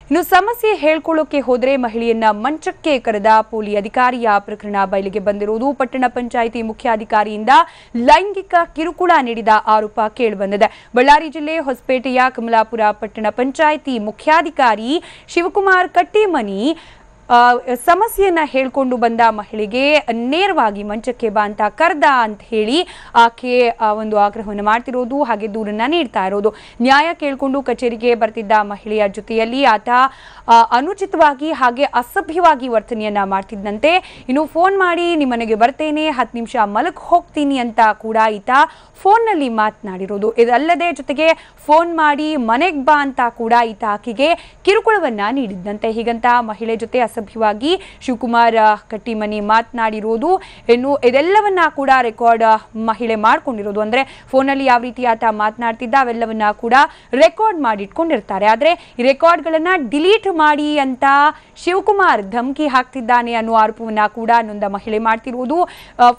ಇನ್ನು ಸಮಸ್ಯೆ ಹೇಳ್ಕೊಳ್ಳೋಕೆ ಹೋದ್ರೆ ಮಹಿಳೆಯನ್ನ ಮಂಚಕ್ಕೆ ಕರೆದ ಪೊಲೀಸ್ ಅಧಿಕಾರಿಯ ಪ್ರಕರಣ ಬಯಲಿಗೆ ಬಂದಿರುವುದು. ಪಟ್ಟಣ ಪಂಚಾಯಿತಿ ಮುಖ್ಯಾಧಿಕಾರಿಯಿಂದ ಲೈಂಗಿಕ ಕಿರುಕುಳ ನೀಡಿದ ಆರೋಪ ಕೇಳಿಬಂದಿದೆ. ಬಳ್ಳಾರಿ ಜಿಲ್ಲೆ ಹೊಸಪೇಟೆಯ ಕಮಲಾಪುರ ಪಟ್ಟಣ ಪಂಚಾಯಿತಿ ಮುಖ್ಯಾಧಿಕಾರಿ ಶಿವಕುಮಾರ್ ಕಟ್ಟಿಮನಿ ಸಮಸ್ಯೆಯನ್ನ ಹೇಳ್ಕೊಂಡು ಬಂದ ಮಹಿಳೆಗೆ ನೇರವಾಗಿ ಮಂಚಕ್ಕೆ ಬಾ ಅಂತ ಕರೆದ ಅಂತ ಹೇಳಿ ಆಕೆ ಒಂದು ಆಗ್ರಹವನ್ನು ಮಾಡ್ತಿರೋದು, ಹಾಗೆ ದೂರನ್ನ ನೀಡ್ತಾ ಇರೋದು. ನ್ಯಾಯ ಕೇಳಿಕೊಂಡು ಕಚೇರಿಗೆ ಬರ್ತಿದ್ದ ಮಹಿಳೆಯ ಜೊತೆಯಲ್ಲಿ ಆತ ಅನುಚಿತವಾಗಿ ಹಾಗೆ ಅಸಭ್ಯವಾಗಿ ವರ್ತನೆಯನ್ನ ಮಾಡ್ತಿದ್ದಂತೆ. ಇನ್ನು ಫೋನ್ ಮಾಡಿ ನಿಮ್ಮನೆಗೆ ಬರ್ತೇನೆ, 10 ನಿಮಿಷ ಮಲಗ್ ಹೋಗ್ತೀನಿ ಅಂತ ಕೂಡ ಈತ ಫೋನ್ನಲ್ಲಿ ಮಾತನಾಡಿರೋದು. ಇದಲ್ಲದೆ ಜೊತೆಗೆ ಫೋನ್ ಮಾಡಿ ಮನೆಗೆ ಬಾ ಅಂತ ಕೂಡ ಈತ ಆಕೆಗೆ ಕಿರುಕುಳವನ್ನ ನೀಡಿದ್ದಂತೆ. ಹೀಗಂತ ಮಹಿಳೆ ಜೊತೆ ಅಸಭ್ಯವಾಗಿ ಶಿವಕುಮಾರ್ ಕಟ್ಟಿಮನಿ ಮಾತನಾಡಿರೋದು. ಇನ್ನು ಇದೆಲ್ಲವನ್ನ ಕೂಡ ರೆಕಾರ್ಡ್ ಮಹಿಳೆ ಮಾಡ್ಕೊಂಡಿರೋದು. ಅಂದ್ರೆ ಫೋನಲ್ಲಿ ಯಾವ ರೀತಿ ಆತ ಮಾತನಾಡ್ತಿದ್ದ ಅವೆಲ್ಲವನ್ನ ಕೂಡ ರೆಕಾರ್ಡ್ ಮಾಡಿಟ್ಕೊಂಡಿರ್ತಾರೆ. ಆದ್ರೆ ಈ ರೆಕಾರ್ಡ್ಗಳನ್ನ ಡಿಲೀಟ್ ಮಾಡಿ ಅಂತ ಶಿವಕುಮಾರ್ ಧಮಕಿ ಹಾಕ್ತಿದ್ದಾನೆ ಅನ್ನೋ ಆರೋಪವನ್ನ ಕೂಡ ನೊಂದ ಮಹಿಳೆ ಮಾಡ್ತಿರುವುದು.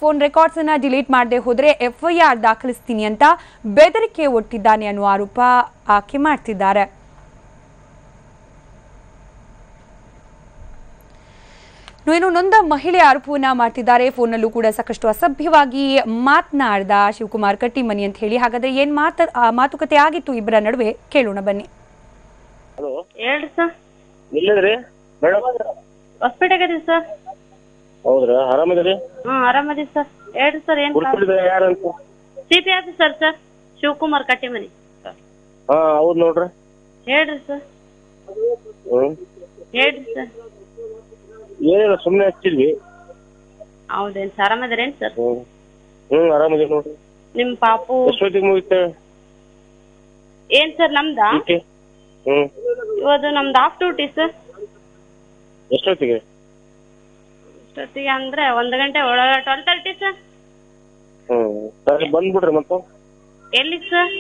ಫೋನ್ ರೆಕಾರ್ಡ್ಸ್ ಅನ್ನ ಡಿಲೀಟ್ ಮಾಡದೆ ಹೋದ್ರೆ FIR ದಾಖಲಿಸ್ತೀನಿ ಅಂತ ಬೆದರಿಕೆ ಒಡ್ತಿದ್ದಾನೆ ಅನ್ನೋ ಆರೋಪ ಆಕೆ ಮಾಡ್ತಿದ್ದಾರೆ. ಇನ್ನು ನೊಂದ ಮಹಿಳೆ ಆರೋಪವನ್ನ ಮಾಡ್ತಿದ್ದಾರೆ. ಫೋನಲ್ಲೂ ಕೂಡ ಸಾಕಷ್ಟು ಅಸಭ್ಯವಾಗಿ ಮಾತನಾಡ್ದ ಶಿವಕುಮಾರ್ ಕಟ್ಟಿಮನಿ ಅಂತ ಹೇಳಿ. ಹಾಗಾದ್ರೆ ಏನ್ ಮಾತುಕತೆ ಆಗಿತ್ತು ಇಬ್ಬರ ನಡುವೆ ಕೇಳೋಣ ಬನ್ನಿ. ಹಲೋ ಹೇಳ್ರಿ ಸರ್. ಎಲ್ಲಿದ್ರಿ ಮೇಡಮ್? Hospital sir. ಹೌದ್ರಾ, ಆರಾಮದಿರಿ? ಆರಾಮದಿ ಸರ್. ಹೇಳ್ರಿ ಸರ್. ಏನ್ ಯಾರಂತ? CP officer sir Shivakumar Kattimani. ಹೌದು ನೋಡ್ರಿ. ಹೇಳ್ರಿ ಸರ್. ಹೇಳ್ರಿ ಸರ್. ಏನಿಲ್ಲ, ಸುಮ್ಮನೆ ಹಚ್ಚಿದ್ವಿ. ಹೌದೇನ್ ಸರ್? ಆರಾಮದಿರೇನ್ ಸರ್? ಆರಾಮದಿರಿ ನೋಡ್ರಿ. ನಿಮ್ ಪಾಪು ಎಷ್ಟೊತ್ತಿಗೆ ಮುಗಿತ? ಏನ್ ಸರ್ ನಮ್ದಾ? ಇವತ್ತು ನಮ್ದು ಆಫ್ ಡ್ಯೂಟಿ ಸರ್. ಎಷ್ಟೊತ್ತಿಗೆ? ಎಷ್ಟೊತ್ತಿಗೆ ಅಂದ್ರೆ 1 ಗಂಟೆ ಒಳಗೆ 12:30 ಸರ್. ಸರಿ, ಬಂದ್ಬಿಡ್ರಿ ಮತ್ತೆ. ಎಲ್ಲಿ ಸರ್?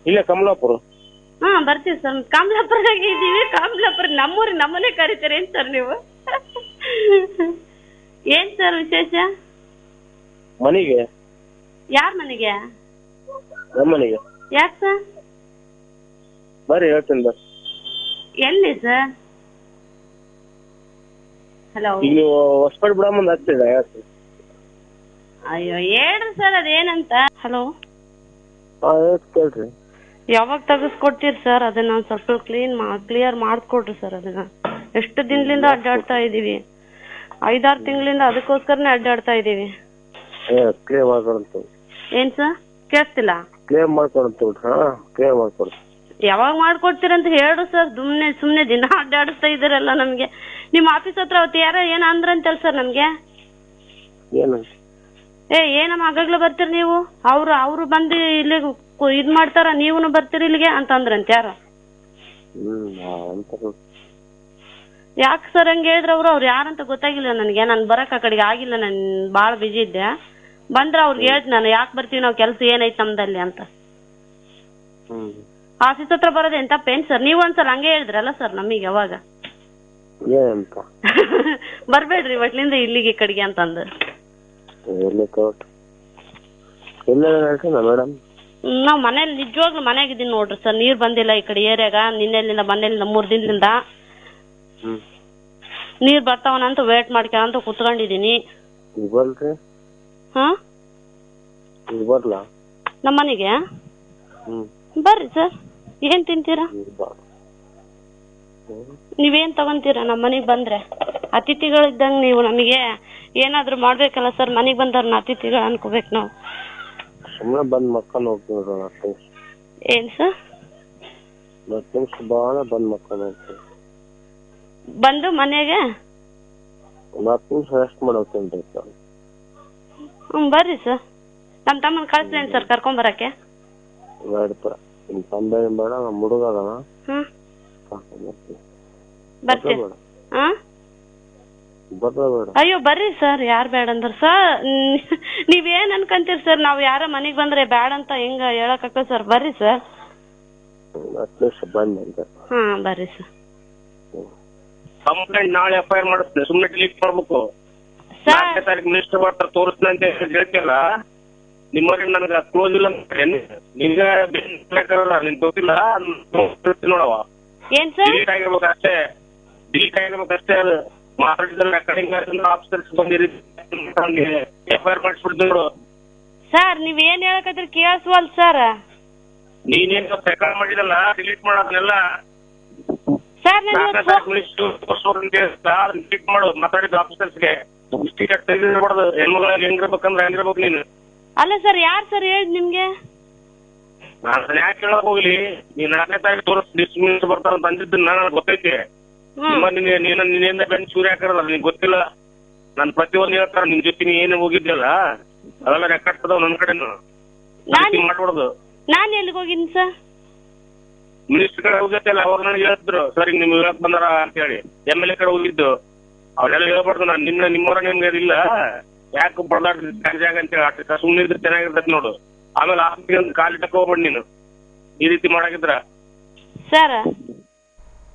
ಇಲ್ಲೇ ಕಮಲಾಪುರ. ಬರ್ತೀವಿ ಸರ್. ಕಮಲಾಪುರದಾಗ ಇದೀವಿ. ಕಮಲಾಪುರ ನಮ್ಮೂರಿ, ನಮ್ಮನೆ ಕರೀತೀರಿ ಏನ್ ಸರ್ ನೀವು? ಏನ್ ಸರ್ ವಿಶೇಷ? ಮನೆಗೆ. ಯಾರ ಮನೆಗೆ? ನಮ್ಮ ಮನೆಗೆ. ಯಾಕೆ ಸರ್? ಬರ್ರಿ, ಹೇಳ್ತೀನಿ ಬರ್ರಿ. ಎಲ್ಲಿ ಸರ್? ಹಲೋ. ಈಗ ನೀವು ಹೊಸಪೇಟೆ ಬಿಡ ಮುಂದೆ ಹಚ್ಚಿದ ಹೇಳ್ತೀನಿ. ಅಯ್ಯೋ ಹೇಳ್ರಿ ಸರ್, ಅದೇನಂತ. ಹಲೋ. ಕೇಳ್ರಿ. ಯಾವಾಗ ತೆಗೆಸ್ಕೊಡ್ತೀರಿ ಸರ್? ಅದನ್ನ ಸ್ವಲ್ಪ ಕ್ಲಿಯರ್ ಮಾಡ್ಕೊಡ್ರಿ ಸರ್. ಅದನ್ನ ಎಷ್ಟು ದಿನದಿಂದ ಅಡ್ಡಾಡ್ತಾ ಇದೀವಿ, 5-6 ತಿಂಗಳಿಂದ ಅದಕ್ಕೋಸ್ಕರನೇ ಅಡ್ಡಾಡ್ತಾ ಇದೀವಿ. ಕ್ಲಿಯರ್ ಮಾಡ್ಕೊಡ್ತೀವಿ. ಏನ್ ಸರ್ ಕೇಳಿಸ್ತಿಲ್ಲ? ಕ್ಲಿಯರ್ ಮಾಡ್ಕೊಡ್ತೀವಿ. ಕ್ಲಿಯರ್ ಮಾಡ್ಕೊಡ್ತೀವಿ. ಯಾವಾಗ ಮಾಡ್ಕೊಡ್ತೀರಂತ ಹೇಳ್ರು ಸರ್. ಸುಮ್ನೆ ದಿನ ಅಡ್ಡಾಡಿಸ್ತಾ ಇದ್ದೀರಲ್ಲ ನಮ್ಗೆ. ನಿಮ್ ಆಫೀಸ್ ಹತ್ರ ಅವತ್ತು ಯಾರೋ ಏನ ಅಂದ್ರಂತಲ್ ಸರ್ ನಮ್ಗೆ. ಏನಮ್ಮ ಆಗಾಗ್ಲೇ ಬರ್ತೀರಿ ನೀವು? ಅವ್ರು ಬಂದು ಇಲ್ಲಿ ಇದ್ ಮಾಡ್ತಾರ, ನೀವುನು ಬರ್ತೀರಿ ಇಲ್ಲಿಗೆ ಅಂತ ಅಂದ್ರಂತ ಯಾರು? ಯಾಕೆ ಸರ್ ಹಂಗ ಹೇಳಿದ್ರ? ಅವ್ರು ಯಾರಂತ ಗೊತ್ತಾಗಿಲ್ಲ ನನಗೆ. ನಾನು ಬರಕ್ ಆ ಕಡೆಗೆ ಆಗಿಲ್ಲ, ನನ್ ಬಾಳ ಬಿಜಿ ಇದ್ದೆ. ಬಂದ್ರ ಅವ್ರಿಗೆ ಹೇಳ್ತೀನಿ ನಾನು, ಯಾಕೆ ಬರ್ತೀವಿ ನಾವು, ಕೆಲ್ಸ ಏನೈತ್ ನಮ್ದಲ್ಲಿ ಅಂತ. ಆಫೀಸ್ ಹತ್ರ ಬರೋದೇ ಎಂತ ಪೇನ್ ಸರ್? ನೀವು ಒಂದ್ಸಲ ಹಂಗೆ ಹೇಳಿದ್ರಲ್ಲ ಸರ್ ನಮಗ್ ಅವಾಗ. ಬರ್ಬೇಡ್ರಿ ಒಟ್ಲಿಂದ ಇಲ್ಲಿಗೆ ಕಡೆಗೆ ಅಂತಂದು. ನಾವ್ ಮನೇಲಿ ನಿಜವಾಗ್ಲೂ ಮನೆಯಾಗಿದ್ದೀನಿ ನೋಡ್ರಿ ಸರ್. ನೀರ್ ಬಂದಿಲ್ಲ ಈ ಕಡೆ ಏರಿಯಾಗ. ನಿನ್ನೆಲಿಂದ ಮನೇಲಿಂದ 3 ದಿನದಿಂದ ನೀರ್ ಬರ್ತಾವನಂತ ವೇಟ್ ಮಾಡ್ಕೊಂತ ಕುತ್ಕೊಂಡಿದೀನಿ. ನಮ್ಮ ಮನೆಗೆ ಬರ್ರಿ ಸರ್. ಏನ್ ತಿಂತೀರಾ? ನೀವೇನ್ ತಗೊಂತೀರಾ ನಮ್ಮ ಮನೆಗ್ ಬಂದ್ರೆ? ಅತಿಥಿಗಳಿದ್ದಂಗ ನೀವು. ನಮಗೆ ಏನಾದ್ರು ಮಾಡ್ಬೇಕಲ್ಲ ಸರ್. ಮನೆಗ್ ಬಂದವ್ರನ್ನ ಅತಿಥಿಗಳು ಅನ್ಕೋಬೇಕು ನಾವು. ಸುಮ್ಮನೆ ಬಂದ್ ಮಕ್ಕಳು ಹೋಗ್ತೀವಿ. ಏನ್ ಸರ್? ಬಂದ್ ಮಕ್ಕಳು ಬಂದು ಮನೆಗೆ ರೆಸ್ಟ್ ಮಾಡೋಗ್ತೀನಿ. ಬರ್ರಿ ಸರ್. ನಮ್ ತಮ್ಮನ್ ಕಳ್ಸ್ಲೇನ್ ಸರ್ ಕರ್ಕೊಂಬರಕ್ಕೆ? ಬೇಡ, ನಿಮ್ ತಂದೆ ಬೇಡ, ನಮ್ ಹುಡುಗ ಬರ್ತೀವಿ. ಅಯ್ಯೋ ಬರ್ರಿ ಸರ್. ಯಾರ್ ಬೇಡ ಅಂದ್ರ ಸರ್? ನೀವೇನ್ ಅನ್ಕಂತೀರಿ ಸರ್? ನಾವ್ ಯಾರ ಮನೆಗ್ ಬಂದ್ರೆ ಬ್ಯಾಡ ಅಂತ ಹೆಂಗ ಹೇಳಕ್ ಸರ್? ಬರ್ರಿ ಸರ್. ಬರ್ರಿ ಸರ್. ಕಂಪ್ಲೇಂಟ್ ನಾಳೆ FIR ಮಾಡಿಸ್ತೀನಿ. ಸುಮ್ಮನೆ ಡಿಲೀಟ್ ಮಾಡ್ಬೇಕು. 4ನೇ ತಾರೀಕು ಮಿನಿಸ್ಟರ್ ಬರ್ತಾರೆ, ತೋರಿಸ್ತೀನಿ ಅಂತ ಹೇಳ್ತಿಯಲ್ಲ. ನಿಮ್ಮವ್ರಿಗೆ ನನಗೆ ಕ್ಲೋಸ್ ಇಲ್ಲ ನಿನ್ಗೆ ನಿನ್ ಗೊತ್ತಿಲ್ಲ ನೋಡವ. ಏನ್ ಸರ್? ಡಿಲೀಟ್ ಆಗಿರ್ಬೇಕಷ್ಟೇ, ಡಿಲೀಟ್ ಆಗಿರ್ಬೇಕಷ್ಟೇ. ಅದು ಮಾತಾಡಿದ್ರೆ ರೆಕಾರ್ಡಿಂಗ್ ಆಫೀಸರ್ಸ್ ಬಂದಿರಿ FIR ಮಾಡಿಸ್ಬಿಡ್ತಿದ್ರು. ಸರ್ ನೀವ್ ಏನ್ ಹೇಳಕತ್ರಿ ಕೇಳಿಸ್ವಲ್ ಸರ್. ನೀನೇನ್ ರೆಕಾರ್ಡ್ ಮಾಡಿದಲ್ಲ ಡಿಲೀಟ್ ಮಾಡೋದನ್ನೆಲ್ಲ ಸರ್ ಡಿಲೀಟ್ ಮಾಡು. ಮಾತಾಡಿದ ಆಫೀಸರ್ಸ್ಗೆ ತೆಗೆದಿರ್ಬಾರ್ದು. ಹೆಣ್ಮಗಳಾಗಿ ಹೆಂಗಿರ್ಬೇಕಂದ್ರೆ ಹೆಂಗಿರ್ಬೇಕು ನೀನು. ಅಲ್ಲ ಸರ್ ಯಾರು ಸರ್ ಹೇಳಿದ್ ನಿಮ್ಗೆ? ನಾನು ಯಾಕೆ ಕೇಳಕ್ ಹೋಗ್ಲಿ, ನೀನ್ 4ನೇ ತಾರೀಕು ತೋರಿಸ್ ಡಿಸ್ಮಿಸ್ ಬರ್ತಾರ ಬಂದಿದ್ದು ನನಗೆ ಗೊತ್ತೈತಿ. ನಿನ್ನಿಂದ ಬೆಂಚ್ ಸೂರ್ಯ ಹಾಕಿರಲ್ಲ ನಿನ್ಗೆ ಗೊತ್ತಿಲ್ಲ. ನಾನು ಪ್ರತಿಯೊಂದು ಹೇಳ್ತಾರ ನಿನ್ ಜೊತೆ ನೀ ಏನು ಹೋಗಿದ್ದಲ್ಲ ಅವೆಲ್ಲ ರೆಕಾರ್ಡ್ ಅದಾವ ನನ್ನ ಕಡೆನು. ಮಾಡ್ಬಿಡೋದು. ನಾನ್ ಎಲ್ಲಿಗೆ ಹೋಗಿನಿ ಸರ್? ಮಿನಿಸ್ಟರ್ ಕಡೆ ಹೋಗಿದ್ದಲ್ಲ, ಅವಾಗ ನನಗೆ ಹೇಳಿದ್ರು ಸರ್ ಈಗ ನಿಮ್ಗೆ ಹೇಳಕ್ ಬಂದಾರ ಅಂತ ಹೇಳಿ. MLA ಕಡೆ ಹೋಗಿದ್ದು ಅವ್ರೆಲ್ಲ ಹೇಳ್ಬಾರ್ದು. ನಾನು ನಿಮ್ಮವರ ನಿಮ್ಗೆ ಇಲ್ಲ ಯಾಕೆ ಬಡದಾಡ್ಜಾಗ ಅಂತ ಹೇಳಿ ಸುಮ್ಮನೆ ಇದ್ರೆ ಚೆನ್ನಾಗಿರ್ತೈತಿ ನೋಡು. ಆಮೇಲೆ ಆಫೀಸ್ಗೆ ಕಾಲಿಟ್ಟಕ್ಕೆ ಹೋಗ್ಬೇಡ ನೀನು ಈ ರೀತಿ ಮಾಡಾಕಿದ್ರ. ಸರ್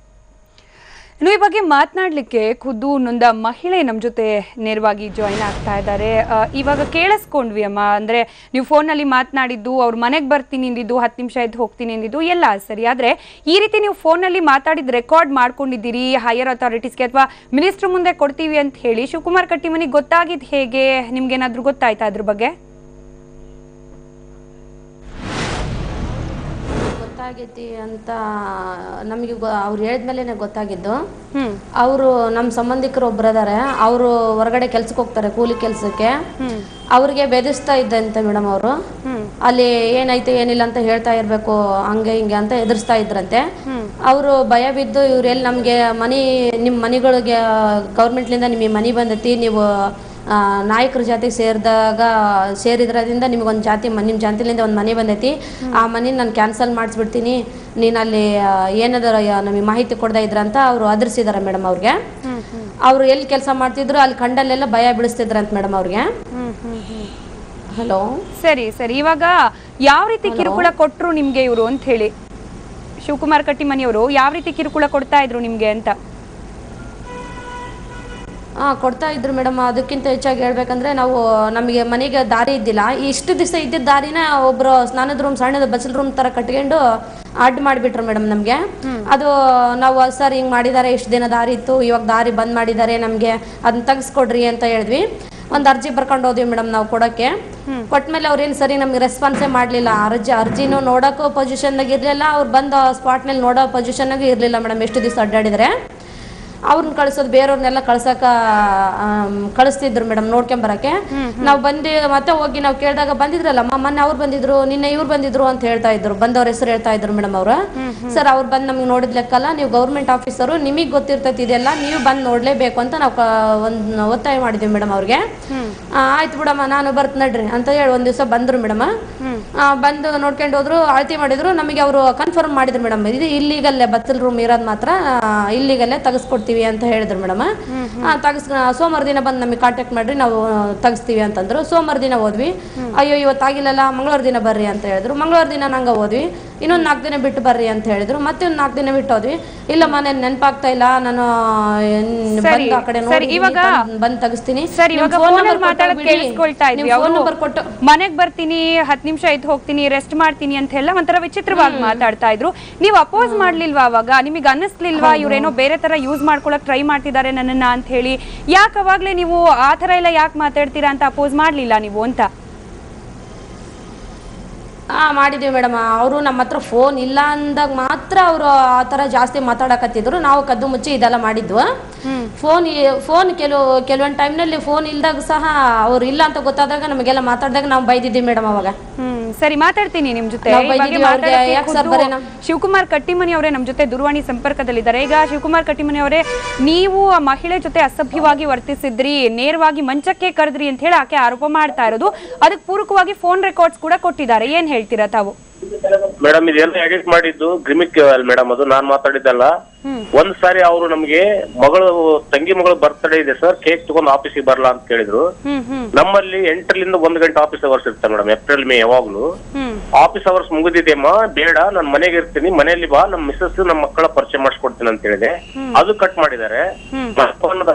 ಇನ್ನು ಈ ಬಗ್ಗೆ ಮಾತನಾಡ್ಲಿಕ್ಕೆ ಖುದ್ದು ನೊಂದ ಮಹಿಳೆ ನಮ್ಮ ಜೊತೆ ನೇರವಾಗಿ ಜಾಯಿನ್ ಆಗ್ತಾ ಇದ್ದಾರೆ. ಇವಾಗ ಕೇಳಿಸ್ಕೊಂಡ್ವಿ ಅಮ್ಮ, ಅಂದ್ರೆ ನೀವು ಫೋನಲ್ಲಿ ಮಾತನಾಡಿದ್ದು, ಅವ್ರ ಮನೆಗೆ ಬರ್ತೀನಿ ಅಂದಿದ್ದು, 10 ನಿಮಿಷ ಎದ್ದು ಹೋಗ್ತೀನಿ ಅಂದಿದ್ದು ಎಲ್ಲ ಸರಿ. ಆದರೆ ಈ ರೀತಿ ನೀವು ಫೋನಲ್ಲಿ ಮಾತಾಡಿದ ರೆಕಾರ್ಡ್ ಮಾಡ್ಕೊಂಡಿದ್ದೀರಿ ಹೈಯರ್ ಅಥಾರಿಟೀಸ್ಗೆ ಅಥವಾ ಮಿನಿಸ್ಟ್ರ್ ಮುಂದೆ ಕೊಡ್ತೀವಿ ಅಂತ ಹೇಳಿ ಶಿವಕುಮಾರ್ ಕಟ್ಟಿಮನಿಗೆ ಗೊತ್ತಾಗಿದ್ದು ಹೇಗೆ? ನಿಮ್ಗೇನಾದ್ರೂ ಗೊತ್ತಾಯ್ತಾ ಅದ್ರ ಬಗ್ಗೆ? ಗೊತ್ತಾಗೈತಿ ಅಂತ ನಮಗೆ ಅವ್ರು ಹೇಳಿದ್ಮೇಲೆ ಗೊತ್ತಾಗಿದ್ದು. ಅವರು ನಮ್ಮ ಸಂಬಂಧಿಕರು ಒಬ್ರು ಅದಾರೆ, ಅವರು ಹೊರಗಡೆ ಕೆಲ್ಸಕ್ಕೆ ಹೋಗ್ತಾರೆ, ಕೂಲಿ ಕೆಲ್ಸಕ್ಕೆ. ಅವ್ರಿಗೆ ಬೆದರಿಸ್ತಾ ಇದ್ದಂತೆ ಮೇಡಮ್ ಅವರು. ಅಲ್ಲಿ ಏನೈತೆ ಏನಿಲ್ಲ ಅಂತ ಹೇಳ್ತಾ ಇರ್ಬೇಕು, ಹಂಗೆ ಹಿಂಗೆ ಅಂತ ಎದುರಿಸ್ತಾ ಇದ್ರಂತೆ. ಅವರು ಭಯ ಬಿದ್ದು ಇವ್ರೆಲ್ಲಿ ನಮ್ಗೆ ನಿಮ್ಮ ಮನೆಗಳಿಗೆ ಗೌರ್ಮೆಂಟ್ಲಿಂದ ನಿಮಗೆ ಮನಿ ಬಂದೈತಿ, ನೀವು ನಾಯಕರ ಜಾತಿಗೆ ಸೇರಿದ್ರಿಂದ ನಿಮಗೊಂದು ಜಾತಿ ನಿಮ್ಮ ಜಾತಿಲಿಂದ ಒಂದು ಮನೆ ಬಂದೈತಿ, ಆ ಮನೆ ನಾನು ಕ್ಯಾನ್ಸಲ್ ಮಾಡಿಸ್ಬಿಡ್ತೀನಿ, ನೀನು ಅಲ್ಲಿ ಏನಾದರೂ ನಮಗೆ ಮಾಹಿತಿ ಕೊಡ್ತಾ ಇದ್ರ ಅಂತ ಅವರು ಅದರ್ಸಿದಾರೆ ಮೇಡಮ್ ಅವ್ರಿಗೆ. ಅವರು ಎಲ್ಲಿ ಕೆಲಸ ಮಾಡ್ತಿದ್ರು ಅಲ್ಲಿ ಕಂಡಲ್ಲೆಲ್ಲ ಭಯ ಬೀಳಿಸ್ತಿದ್ರಂತ ಮೇಡಮ್ ಅವ್ರಿಗೆ. ಹಲೋ ಸರಿ ಸರಿ, ಇವಾಗ ಯಾವ ರೀತಿ ಕಿರುಕುಳ ಕೊಟ್ರು ನಿಮ್ಗೆ ಇವರು ಅಂತ ಹೇಳಿ, ಶಿವಕುಮಾರ್ ಕಟ್ಟಿಮನಿಯವರು ಯಾವ ರೀತಿ ಕಿರುಕುಳ ಕೊಡ್ತಾ ಇದ್ರು ನಿಮ್ಗೆ ಅಂತ? ಕೊಡ್ತಾ ಇದ್ರು ಮೇಡಮ್. ಅದಕ್ಕಿಂತ ಹೆಚ್ಚಾಗಿ ಹೇಳ್ಬೇಕಂದ್ರೆ ನಮಗೆ ಮನೆಗೆ ದಾರಿ ಇದ್ದಿಲ್ಲ. ಇಷ್ಟು ದಿವಸ ಇದ್ದಿದ್ದ ದಾರಿನ ಒಬ್ರು ಸ್ನಾನದ ರೂಮ್ ಸಣ್ಣದ ಬಚ್ಚಲ್ ರೂಮ್ ತರ ಕಟ್ಕೊಂಡು ಅಡ್ಡ ಮಾಡಿಬಿಟ್ರು ಮೇಡಮ್ ನಮಗೆ. ಅದು ನಾವು ಸರ್ ಹಿಂಗೆ ಮಾಡಿದ್ದಾರೆ, ಇಷ್ಟು ದಿನ ದಾರಿ ಇತ್ತು, ಇವಾಗ ದಾರಿ ಬಂದ್ ಮಾಡಿದ್ದಾರೆ, ನಮಗೆ ಅದನ್ನ ತೆಗಿಸ್ಕೊಡ್ರಿ ಅಂತ ಹೇಳಿದ್ವಿ. ಒಂದು ಅರ್ಜಿ ಬರ್ಕೊಂಡು ಹೋದ್ವಿ ಮೇಡಮ್ ನಾವು ಕೊಡೋಕ್ಕೆ. ಕೊಟ್ಮೇಲೆ ಅವ್ರೇನು ಸರಿ ನಮ್ಗೆ ರೆಸ್ಪಾನ್ಸೇ ಮಾಡಲಿಲ್ಲ. ಅರ್ಜಿನೂ ನೋಡೋಕ್ಕೂ ಪೊಸಿಷನ್ನಾಗ ಇರಲಿಲ್ಲ, ಅವ್ರು ಬಂದು ಸ್ಪಾಟ್ನಲ್ಲಿ ನೋಡೋ ಪೊಸಿಷನ್ನಾಗ ಇರಲಿಲ್ಲ ಮೇಡಮ್. ಎಷ್ಟು ದಿವಸ ಅಡ್ಡಾಡಿದರೆ ಅವ್ರನ್ನ ಕಳ್ಸೋದು, ಬೇರೆಯವ್ರನ್ನೆಲ್ಲ ಕಳಿಸ್ತಿದ್ರು ಮೇಡಮ್ ನೋಡ್ಕೊಂಬರಕ್ಕೆ. ನಾವು ಮತ್ತೆ ಹೋಗಿ ನಾವು ಕೇಳಿದಾಗ ಬಂದಿದ್ರಲ್ಲ ಮೊನ್ನೆ ಅವ್ರು ಬಂದಿದ್ರು, ನಿನ್ನೆ ಇವ್ರು ಬಂದಿದ್ರು ಅಂತ ಹೇಳ್ತಾ ಇದ್ರು. ಬಂದವ್ರ ಹೆಸರು ಹೇಳ್ತಾ ಇದ್ರು ಮೇಡಮ್ ಅವರು. ಸರ್ ಅವ್ರು ಬಂದು ನಮ್ಗೆ ನೋಡಿದ್ ಲೆಕ್ಕಲ್ಲ, ನೀವು ಗೌರ್ಮೆಂಟ್ ಆಫೀಸರು, ನಿಮಗೆ ಗೊತ್ತಿರ್ತೈತಿ ಇದೆಲ್ಲ, ನೀವು ಬಂದು ನೋಡ್ಲೇಬೇಕು ಅಂತ ನಾವು ಒಂದು ಒತ್ತಾಯ ಮಾಡಿದ್ವಿ ಮೇಡಮ್ ಅವ್ರಿಗೆ. ಆಯ್ತು ಬಿಡಮ್ಮ ನಾನು ಬರ್ತ ನಡ್ರಿ ಅಂತ ಹೇಳಿ ಒಂದ್ ದಿವಸ ಬಂದ್ರು ಮೇಡಮ್. ಬಂದು ನೋಡ್ಕೊಂಡು ಹೋದ್ರು, ಅಳತಿ ಮಾಡಿದ್ರು. ನಮಗೆ ಅವರು ಕನ್ಫರ್ಮ್ ಮಾಡಿದ್ರು ಮೇಡಮ್, ಇದು ಇಲ್ಲಿಗಲ್ಲೇ ಬಚ್ಚಲ್ ರೂಮ್ ಇರೋದು ಮಾತ್ರ ಇಲ್ಲಿಗಲ್ಲೇ ತೆಗೆಸ್ಕೊಡ್ತೀವಿ ಅಂತ ಹೇಳಿದ್ರು ಮೇಡಮ್. ಸೋಮವಾರ ದಿನ ಬಂದು ನಮಗೆ ಕಾಂಟ್ಯಾಕ್ಟ್ ಮಾಡ್ರಿ, ನಾವು ತೆಗಿಸ್ತೀವಿ ಅಂತಂದ್ರು. ಸೋಮವಾರ ದಿನ ಹೋದ್ವಿ. ಅಯ್ಯೋ ಇವತ್ತಾಗಿಲ್ಲಲ್ಲ, ಮಂಗಳವಾರ ದಿನ ಬರ್ರಿ ಅಂತ ಹೇಳಿದ್ರು. ಮಂಗಳವಾರ ದಿನ ನಂಗೆ ಹೋದ್ವಿ. ಇನ್ನೊಂದು 4 ದಿನ ಬಿಟ್ಟು ಬರ್ರಿ ಅಂತ ಹೇಳಿದ್ರು. ಮತ್ತೆ ಒಂದು 4 ದಿನ ಬಿಟ್ಟು ಹೋದ್ವಿ. ಇಲ್ಲ ಮನೆ ನೆನಪಾಗ್ತಾ ಇಲ್ಲ, ನಾನು ಬಂದು ಆ ಕಡೆ ಬಂದು ತೆಗಿಸ್ತೀನಿ, ಮನೆಗ್ ಬರ್ತೀನಿ, 10 ನಿಮಿಷ ಆಯ್ತು ಹೋಗ್ತೀನಿ, ರೆಸ್ಟ್ ಮಾಡ್ತೀನಿ ಅಂತ ಎಲ್ಲ ಒಂಥರ ವಿಚಿತ್ರವಾಗಿ ಮಾತಾಡ್ತಾ ಇದ್ರು. ನೀವು ಅಪೋಸ್ ಮಾಡ್ಲಿಲ್ವಾ ಅವಾಗ? ನಿಮಗೆ ಅನ್ನಿಸ್ಲಿಲ್ವಾ ಇವ್ರೇನೋ ಬೇರೆ ತರ ಯೂಸ್ ಮಾಡ್ಕೊಳಕ್ ಟ್ರೈ ಮಾಡ್ತಿದ್ದಾರೆ ನನ್ನನ್ನ ಅಂತ ಹೇಳಿ? ಯಾಕೆ ಅವಾಗ್ಲೇ ನೀವು ಆ ತರ ಎಲ್ಲ ಯಾಕೆ ಮಾತಾಡ್ತೀರಾ ಅಂತ ಅಪೋಸ್ ಮಾಡ್ಲಿಲ್ಲ ನೀವು ಅಂತ? ಮಾಡಿದ್ವಿ ಮೇಡಮ್. ಅವರು ನಮ್ಮ ಹತ್ರ ಫೋನ್ ಇಲ್ಲ ಅಂದಾಗ ಮಾತ್ರ ಅವರು ಆ ಥರ ಜಾಸ್ತಿ ಮಾತಾಡಕತ್ತಿದ್ರು. ನಾವು ಕದ್ದು ಮುಚ್ಚಿ ಇದೆಲ್ಲ ಮಾಡಿದ್ವು. ಫೋನ್ ಕೆಲವೊಂದು ಟೈಮ್ನಲ್ಲಿ ಫೋನ್ ಇಲ್ದಾಗ ಸಹ ಅವ್ರು ಇಲ್ಲ ಅಂತ ಗೊತ್ತಾದಾಗ ನಮಗೆಲ್ಲ ಮಾತಾಡಿದಾಗ ನಾವು ಬೈದಿದ್ವಿ ಮೇಡಮ್ ಅವಾಗ. ಸರಿ, ಮಾತಾಡ್ತೀನಿ ನಿಮ್ ಜೊತೆ. ಶಿವಕುಮಾರ್ ಕಟ್ಟಿಮನಿ ಅವರೇ ನಮ್ಮ ಜೊತೆ ದೂರವಾಣಿ ಸಂಪರ್ಕದಲ್ಲಿದ್ದಾರೆ. ಈಗ ಶಿವಕುಮಾರ್ ಕಟ್ಟಿಮನಿ ಅವರೇ, ನೀವು ಆ ಮಹಿಳೆ ಜೊತೆ ಅಸಭ್ಯವಾಗಿ ವರ್ತಿಸಿದ್ರಿ, ನೇರವಾಗಿ ಮಂಚಕ್ಕೆ ಕರೆದ್ರಿ ಅಂತ ಹೇಳಿ ಆಕೆ ಆರೋಪ ಮಾಡ್ತಾ ಇರೋದು. ಅದಕ್ಕೆ ಪೂರಕವಾಗಿ ಫೋನ್ ರೆಕಾರ್ಡ್ಸ್ ಕೂಡ ಕೊಟ್ಟಿದ್ದಾರೆ. ಏನ್ ಹೇಳ್ತೀರಾ ತಾವು? ಮೇಡಮ್ ಇದೆಲ್ಲ ಎಡಿಟ್ ಮಾಡಿದ್ದು ಗ್ರಿಮಿಕ್ ಮೇಡಮ್, ಅದು ನಾನ್ ಮಾತಾಡಿದ್ದಲ್ಲ. ಒಂದ್ ಸಾರಿ ಅವರು ನಮ್ಗೆ ತಂಗಿ ಮಗಳು ಬರ್ತ್ಡೇ ಇದೆ ಸರ್, ಕೇಕ್ ತಗೊಂಡ್ ಆಫೀಸಿಗೆ ಬರಲ್ಲ ಅಂತ ಕೇಳಿದ್ರು. ನಮ್ಮಲ್ಲಿ 8ರಿಂದ 1 ಗಂಟೆ ಆಫೀಸ್ ಅವರ್ಸ್ ಇರ್ತಾರೆ ಮೇಡಮ್, ಏಪ್ರಿಲ್ ಮೇ ಯಾವಾಗ್ಲೂ. ಆಫೀಸ್ ಅವರ್ಸ್ ಮುಗಿದಿದೆಯಮ್ಮ, ಬೇಡ ನಾನು ಮನೆಗೆ ಇರ್ತೀನಿ, ಮನೆಯಲ್ಲಿ ಬಾ, ನಮ್ಮ ಮಿಸಸ್ ನಮ್ಮ ಮಕ್ಕಳ ಪರಿಚಯ ಮಾಡಿಸ್ಕೊಡ್ತೀನಿ ಅಂತ ಹೇಳಿದೆ. ಅದು ಕಟ್ ಮಾಡಿದ್ದಾರೆ,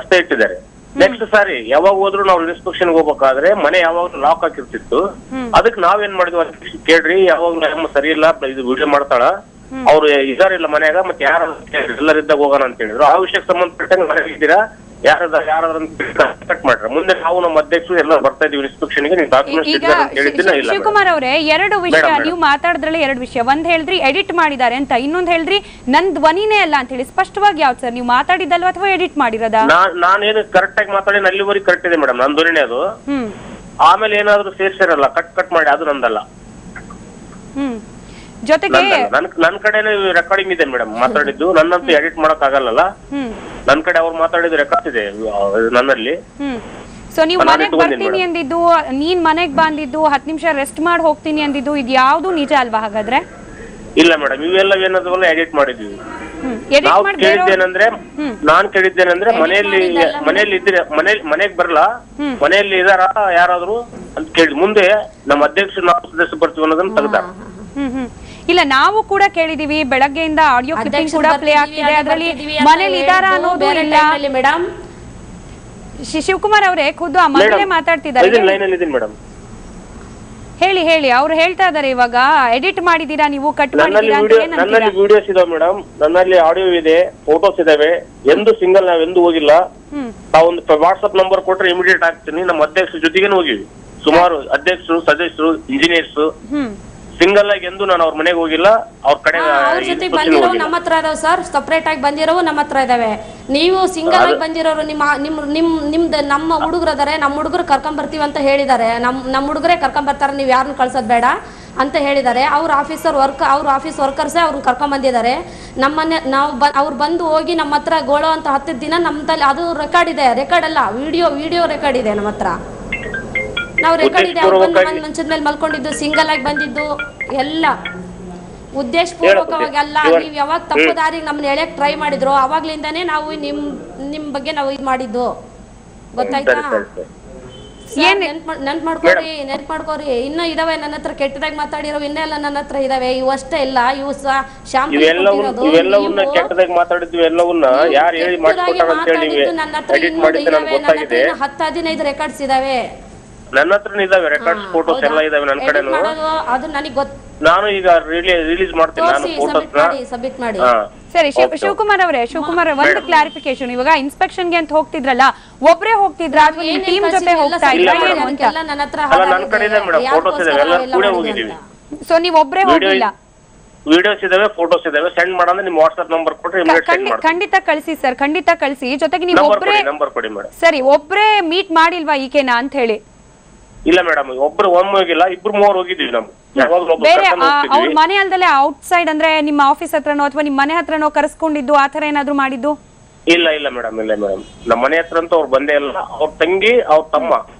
ಅಷ್ಟೇ ಇಟ್ಟಿದ್ದಾರೆ. ನೆಕ್ಸ್ಟ್ ಸಾರಿ ಯಾವಾಗ ಹೋದ್ರು ನಾವು ಇನ್ಸ್ಪೆಕ್ಷನ್ ಹೋಗ್ಬೇಕಾದ್ರೆ ಮನೆ ಯಾವಾಗ್ಲೂ ಲಾಕ್ ಹಾಕಿರ್ತಿತ್ತು. ಅದಕ್ಕೆ ನಾವೇನ್ ಮಾಡಿದ್ವಿ, ಕೇಳ್ರಿ ಯಾವಾಗ್ಲೂ ಸರಿ ಇಲ್ಲ, ಇದು ವಿಡಿಯೋ ಮಾಡ್ತಾಳ, ಅವ್ರು ಇದಾರಿಲ್ಲ ಮನ್ಯಾಗ, ಮತ್ತೆ ಯಾರು ಎಲ್ಲರಿದ್ದಾಗ ಹೋಗೋಣ ಅಂತ ಹೇಳಿದ್ರು. ಆ ವಿಷಯಕ್ಕೆ ಸಂಬಂಧಪಟ್ಟಂಗೆ ಮನೆಗೆ ಇದ್ದೀರಾ, ಯಾರಾದ್ರೂ ಕಟ್ ಮಾಡ್ರ. ಮುಂದೆ ನಾವು ನಮ್ಮ ಅಧ್ಯಕ್ಷರು ಎಲ್ಲ ಬರ್ತಾ ಇದೀವಿ ಇನ್ಸ್ಪೆಕ್ಷನ್ ಗೆ. ಈಗ ಶಿವಕುಮಾರ್ ಅವರೇ, ಎರಡು ವಿಷಯ ನೀವು ಮಾತಾಡಿದ್ರಲ್ಲ, ಎರಡು ವಿಷಯ. ಒಂದ್ ಹೇಳಿದ್ರಿ ಎಡಿಟ್ ಮಾಡಿದ್ದಾರೆ ಅಂತ, ಇನ್ನೊಂದ್ ಹೇಳಿದ್ರಿ ನನ್ ಧ್ವನಿನೇ ಅಲ್ಲ ಅಂತ ಹೇಳಿ. ಸ್ಪಷ್ಟವಾಗಿ ಯಾವ್ದು ಸರ್, ನೀವು ಮಾತಾಡಿದ್ದಲ್ವಾ ಅಥವಾ ಎಡಿಟ್ ಮಾಡಿರೋದಾ? ನಾನೇನು ಕರೆಕ್ಟ್ ಆಗಿ ಮಾತಾಡಿ ಅಲ್ಲಿವರೆಗೆ ಕರೆಕ್ಟ್ ಇದೆ ಮೇಡಮ್, ನನ್ ಧ್ವನಿನೇ ಅದು. ಆಮೇಲೆ ಏನಾದ್ರು ಸೇರ್ಸಿರಲ್ಲ, ಕಟ್ ಮಾಡಿ, ಅದು ನಂದಲ್ಲ. ಜೊತೆಗೆ ನನ್ ಕಡೆನೇ ರೆಕಾರ್ಡಿಂಗ್ ಇದೆ ಮೇಡಮ್ ಮಾತಾಡಿದ್ದು. ನನ್ನಂತೂ ಎಡಿಟ್ ಮಾಡಕ್ ಆಗಲ್ಲ. ನನ್ ಕಡೆ ಅವ್ರು ಮಾತಾಡಿದ್ದು ರೆಕಾರ್ಡ್ ಇದೆ ನನ್ನಲ್ಲಿ. ಸೊ ನೀವು ಮನೆಗ್ ಬರ್ತೀನಿ ಅಂದಿದ್ದು, ನೀನ್ ಮನೆಗ್ ಬಂದಿದ್ದು, 10 ನಿಮಿಷ ರೆಸ್ಟ್ ಮಾಡಿ ಹೋಗ್ತೀನಿ ಅಂದಿದ್ದು, ಇದು ಯಾವ್ದು ನಿಜ ಅಲ್ವಾ ಹಾಗಾದ್ರೆ? ಇಲ್ಲ ಮೇಡಮ್, ಇವೆಲ್ಲ ಏನಾದ್ವಲ್ಲ ಎಡಿಟ್ ಮಾಡಿದ್ವಿ. ನಾವ್ ನಾನ್ ಕೇಳಿದ್ದೇನೆಂದ್ರೆ ಮನೆಯಲ್ಲಿ ಇದ್ರೆ ಮನೆಗ್ ಬರಲ್ಲ, ಮನೆಯಲ್ಲಿ ಇದಾರ ಯಾರಾದ್ರು ಅಂತ ಕೇಳಿ ಮುಂದೆ ನಮ್ಮ ಅಧ್ಯಕ್ಷರು ನಾವು ಸದಸ್ಯ ಬರ್ತೀವಿ ಅನ್ನೋದನ್ನ ತೆಗ್ದಾರ. ಇಲ್ಲ, ನಾವು ಕೂಡ ಕೇಳಿದೀವಿ, ಬೆಳಗ್ಗೆಯಿಂದ ಆಡಿಯೋ ಕ್ಲಿಪ್ಪಿಂಗ್ ಕೂಡ ಪ್ಲೇ ಆಗ್ತಿದೆ, ಅದರಲ್ಲಿ ಮನೇಲಿ ಇದಾರ ಅನ್ನೋದು ಇಲ್ಲ. ಮೇಡಮ್ ಶಿವಕುಮಾರ್ ಅವರೇ, ಖುದ್ದು ಆ ಮಗಳೇ ಮಾತಾಡ್ತಿದ್ದಾರೆ. ಹೇಳಿ, ಅವ್ರು ಹೇಳ್ತಾ ಇದಾರೆ ಇವಾಗ ಎಡಿಟ್ ಮಾಡಿದೀರಾ ನೀವು, ಕಟ್ ಮಾಡಿದೀರಾ ಅಂತ. ನನ್ನಲ್ಲಿ ವಿಡಿಯೋಸ್ ಇದಾವೆ ಮೇಡಮ್, ನನ್ನಲ್ಲಿ ಆಡಿಯೋ ಇದೆ, ಫೋಟೋಸ್ ಇದಾವೆ. ಎಂದು ಸಿಂಗಲ್ ನಾವೆಂದು ಹೋಗಿಲ್ಲ. ತಾವೊಂದು ವಾಟ್ಸ್ಆಪ್ ನಂಬರ್ ಕೊಟ್ರೆ ಇಮಿಡಿಯೇಟ್ ಆಗ್ತೀನಿ. ನಮ್ಮ ಅಧ್ಯಕ್ಷರ ಜೊತೆಗೇನು ಹೋಗಿವಿ, ಸುಮಾರು ಅಧ್ಯಕ್ಷರು, ಸದಸ್ಯರು, ಇಂಜಿನಿಯರ್ಸ್. ಸಿಂಗಲ್ ಆಗಿ ಎಂದು ನಾನು ಅವ್ರ ಮನೆಗೆ ಹೋಗಿಲ್ಲ. ಅವ್ರ ಕಡೆ ಅವ್ರ ಜೊತೆ ಬಂದಿರೋ ನಮ್ಮ ಹತ್ರ ಇದಾವೆ ಸರ್, ಸಪರೇಟ್ ಆಗಿ ಬಂದಿರೋ ನಮ್ಮ ಹತ್ರ ಇದಾವೆ. ನೀವು ಸಿಂಗಲ್ ಆಗಿ ಬಂದಿರೋರು ನಿಮ್ದು ನಮ್ಮ ಹುಡುಗರು ಅದಾರೆ, ನಮ್ಮ ಹುಡುಗರು ಕರ್ಕೊಂಡ್ ಬರ್ತೀವಿ ಅಂತ ಹೇಳಿದಾರೆ. ನಮ್ಮ ಹುಡುಗರೇ ಕರ್ಕೊಂಡ್ ಬರ್ತಾರೆ, ನೀವು ಯಾರನ್ನ ಕಳ್ಸೋದ್ ಬೇಡ ಅಂತ ಹೇಳಿದ್ದಾರೆ. ಅವ್ರ ಆಫೀಸ್ ವರ್ಕರ್ಸೇ ಅವ್ರನ್ನ ಕರ್ಕೊಂಡ್ ಬಂದಿದ್ದಾರೆ. ನಮ್ಮನೆ ಅವ್ರು ಬಂದು ಹೋಗಿ ನಮ್ಮ ಹತ್ರ ಗೋಳೋ ಅಂತ 10 ದಿನ ನಮ್ಮಲ್ಲಿ ಅದು ರೆಕಾರ್ಡ್ ಇದೆ. ರೆಕಾರ್ಡ್ ಅಲ್ಲ, ವಿಡಿಯೋ ರೆಕಾರ್ಡ್ ಇದೆ ನಮ್ಮ ಹತ್ರ. ನಾವು ರೆಕಾರ್ಡ್ ಇದೆ. ಅವ್ರು ಬಂದು ಮಂಚದ ಮೇಲೆ ಮಲ್ಕೊಂಡಿದ್ದು, ಸಿಂಗಲ್ ಆಗಿ ಬಂದಿದ್ದು ಎಲ್ಲ ಉದ್ದೇಶಪೂರ್ವಕವಾಗಿ ಅಲ್ಲ. ನೀವ್ ಯಾವಾಗ ತಪ್ಪು ದಾರಿಗೆ ನಮ್ಮನ್ನ ಎಳೆಯಕ್ ಟ್ರೈ ಮಾಡಿದ್ರು, ಅವಾಗ್ಲಿಂದಾನೇ ನಾವು ನಿಮ್ ಬಗ್ಗೆ ನಾವು ಇದು ಮಾಡಿದ್ದು, ಗೊತ್ತಾಯ್ತಾ? ನೆನ್ಪ್ ಮಾಡ್ಕೋರಿ. ಇನ್ನೂ ಇದಾವೆ ನನ್ನ ಹತ್ರ, ಕೆಟ್ಟದಾಗಿ ಮಾತಾಡಿರೋ ಇನ್ನೆಲ್ಲ ನನ್ನ ಹತ್ರ ಇದಾವೆ. ಇವು ಅಷ್ಟೇ ಇಲ್ಲ, ಇವು ನನ್ನ ಹತ್ರ ಇನ್ನೂ 10-15 ರೆಕಾರ್ಡ್ಸ್ ಇದಾವೆ. ನನ್ನ ಹತ್ರ ಇದಾವೆ ರೆಕಾರ್ಡ್ಸ್, ಫೋಟೋಸ್ ಎಲ್ಲ ಇದಾವೆ ನನ್ನ ಕಡೆ. ಅದು ನನಗೆ ಗೊತ್ತು, ನಾನು ಈಗ ರಿಲೀಸ್ ಮಾಡ್ತೀನಿ, ನಾನು ಫೋಟೋಸ್ ಸಬ್ಮಿಟ್ ಮಾಡಿ. ಸರಿ ಶಿವಕುಮಾರ್ ಅವರೇ, ಒಂದು ಕ್ಲಾರಿಫಿಕೇಶನ್. ಇವಾಗ ಇನ್ಸ್ಪೆಕ್ಷನ್ ಗೆ ಅಂತ ಹೋಗ್ತಿದ್ರಲ್ಲ, ಒಬ್ರೇ ಹೋಗ್ತಿದ್ರಾ ಅಥವಾ ನಿಮ್ಮ ಟೀಮ್ ಜೊತೆ ಹೋಗ್ತಾ ಇದ್ರಾ? ನನ್ನ ಹತ್ರ ನನ್ನ ಕಡೆ ಇದೆ ಮೇಡಮ್, ಫೋಟೋಸ್ ಇದಾವೆ, ಎಲ್ಲ ಕೂಡ ಹೋಗಿದೀವಿ. ಸೊ ನೀವು ಒಬ್ರೇ ಹೋಗಿಲ್ಲ? ವಿಡಿಯೋಸ್ ಇದಾವೆ, ಫೋಟೋಸ್ ಇದಾವೆ. ಸೆಂಡ್ ಮಾಡಂದ್ರೆ ನಿಮ್ಮ ವಾಟ್ಸ್ಆಪ್ ನಂಬರ್ ಕೊಟ್ರೆ ಖಂಡಿತ ಕಳಿಸಿ ಸರ್, ಖಂಡಿತ ಕಳಿಸಿ. ಜೊತೆಗೆ ನೀವು ಒಬ್ರೇ ನಂಬರ್ ಕೊಡಿ ಮೇಡಮ್. ಸರಿ, ಒಬ್ರೇ ಮೀಟ್ ಮಾಡಿಲ್ವಾ ಈಕೆನಾ ಅಂತ ಹೇಳಿ? ಇಲ್ಲ ಮೇಡಮ್, ಒಬ್ರು ಒಮ್ಮೆ ಹೋಗಿಲ್ಲ, 2-3 ಹೋಗಿದ್ದೀವಿ ನಾವು. ಬೇರೆ ಅವ್ರ ಮನೆ ಅಲ್ದಲೆ ಔಟ್ ಸೈಡ್ ಅಂದ್ರೆ ನಿಮ್ಮ ಆಫೀಸ್ ಹತ್ರನೋ ಅಥವಾ ನಿಮ್ಮ ಮನೆ ಹತ್ರನೋ ಕರೆಸ್ಕೊಂಡಿದ್ದು ಆತರ ಏನಾದ್ರು ಮಾಡಿದ್ದು? ಇಲ್ಲ ಮೇಡಮ್, ನಮ್ಮ ಮನೆ ಹತ್ರ ಅಂತೂ ಅವ್ರು ಬಂದೇ ಇಲ್ಲ. ಅವ್ರ ತಂಗಿ, ಅವ್ರ ತಮ್ಮ,